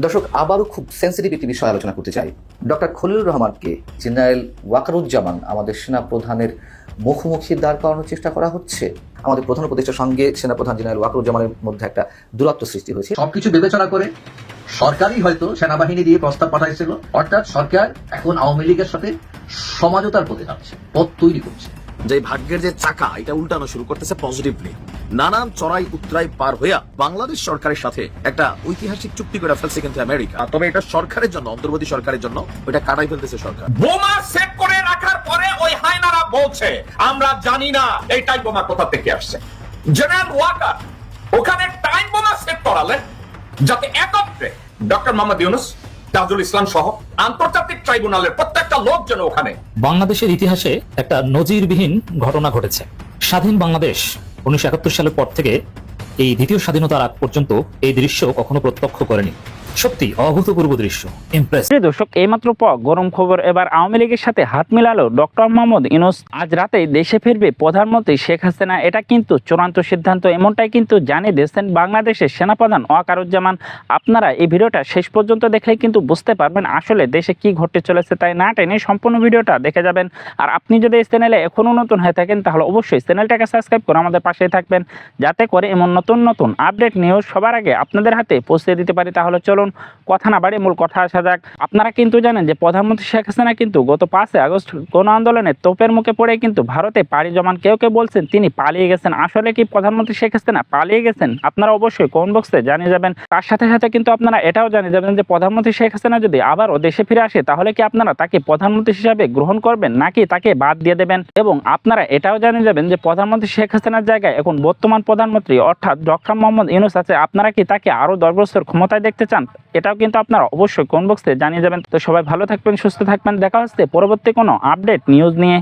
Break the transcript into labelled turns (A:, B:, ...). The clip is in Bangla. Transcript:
A: দর্শক, আবারও খুব সেন্সিটিভ একটি বিষয় আলোচনা করতে চাই। ডক্টর খলিলুর রহমানকে জেনারেল ওয়াকারুজ্জামান আমাদের সেনা প্রধানের মুখোমুখি দাঁড় করানোর চেষ্টা করা হচ্ছে। আমাদের প্রধান উপদেষ্টার সঙ্গে সেনাপ্রধান জেনারেল ওয়াকারুজ্জামানের মধ্যে একটা দূরত্ব সৃষ্টি হয়েছে।
B: সবকিছু বিবেচনা করে সরকারই হয়তো সেনাবাহিনী দিয়ে প্রস্তাব পাঠাইছিল, অর্থাৎ সরকার এখন আওয়ামী লীগের সাথে সমঝোতার পথে যাচ্ছে, পথ তৈরি করছে।
C: যে ভাগ্যের যে চাকা এটা উল্টানো শুরু করতেছে পজিটিভলি, নানান চড়াই উত্তরাই পার হইয়া বাংলাদেশ সরকারের সাথে একটা ঐতিহাসিক চুক্তি করে ফেলছে কিন্তু আমেরিকা। তবে এটা সরকারের জন্য, অন্তর্বর্তী সরকারের জন্য ওটা কাটাই ফেলতেছে সরকার।
D: বোমা সেট করে রাখার পরে ওই হায়নারা বলছে আমরা জানি না এই টাইম বোমা কোথা থেকে আসছে। জেনারেল ওয়াকার ওখানে টাইম বোমা সেট করালেন যাতে একত্রে ডক্টর মোহাম্মদ ইউনূস, তাজুল ইসলাম সহ আন্তর্জাতিক ট্রাইব্যুনালের প্রত্যেকটা লোক যেন ওখানে।
E: বাংলাদেশের ইতিহাসে একটা নজিরবিহীন ঘটনা ঘটেছে। স্বাধীন বাংলাদেশ 1971 সালের পর থেকে এই দ্বিতীয় স্বাধীনতার আগ পর্যন্ত এই দৃশ্য কখনো প্রত্যক্ষ করেনি। সত্যি অভূতপূর্ব দৃশ্য, ইমপ্রেস।
F: দর্শক, এইমাত্র গরম খবর, এবার আওয়ামী লীগের সাথে হাত মিলালো ডক্টর মোহাম্মদ ইউনূস। আজ রাতে দেশে ফিরবে প্রধানমন্ত্রী শেখ হাসিনা। এটা কিন্তু চূড়ান্ত সিদ্ধান্ত, এমনটাই কিন্তু জানিয়ে দিয়েছেন বাংলাদেশের সেনাপ্রধান ওয়াকারুজ্জামান। আপনারা এই ভিডিওটা শেষ পর্যন্ত দেখলে কিন্তু বুঝতে পারবেন আসলে দেশে কি ঘটতে চলেছে, তাই না টেনে সম্পূর্ণ ভিডিওটা দেখে যাবেন। আর আপনি যদি এই চ্যানেলে এখনো নতুন হয়ে থাকেন তাহলে অবশ্যই চ্যানেলটাকে সাবস্ক্রাইব করে আমাদের পাশেই থাকবেন, যাতে করে এমন নতুন নতুন আপডেট নিউজ সবার আগে আপনাদের হাতে পৌঁছে দিতে পারি। তাহলে চলুন কথা না বাড়ি মূল কথা আসা যাক। আপনারা কিন্তু জানেন যে প্রধানমন্ত্রী শেখ হাসিনা কিন্তু গত 5 আগস্ট গণ আন্দোলনে তোপের মুখে পড়ে কিন্তু ভারতে পাড়ি জমান। কেউ কেউ বলছেন তিনি পালিয়ে গেছেন। আসলে কি প্রধানমন্ত্রী শেখ হাসিনা পালিয়ে গেছেন? আপনারা অবশ্যই কমেন্ট বক্সে জানিয়ে যাবেন। তার সাথে সাথে কিন্তু আপনারা এটাও জানিয়ে যাবেন যে প্রধানমন্ত্রী শেখ হাসিনা যদি আবারও দেশে ফিরে আসে তাহলে কি আপনারা তাকে প্রধানমন্ত্রী হিসাবে গ্রহণ করবেন নাকি তাকে বাদ দিয়ে দেবেন। এবং আপনারা এটাও জানিয়ে যাবেন যে প্রধানমন্ত্রী শেখ হাসিনার জায়গায় এখন বর্তমান প্রধানমন্ত্রী অর্থাৎ ডক্টর মোহাম্মদ ইউনূস আছে। আপনারা কি তাকে আরো 10 বছর ক্ষমতায় দেখতে চান? এটাও কিন্তু আপনারা অবশ্যই কমেন্ট বক্সে জানিয়ে যাবেন। তো সবাই ভালো থাকবেন, সুস্থ থাকবেন। দেখা হচ্ছে পরবর্তী কোনো আপডেট নিউজ নিয়ে।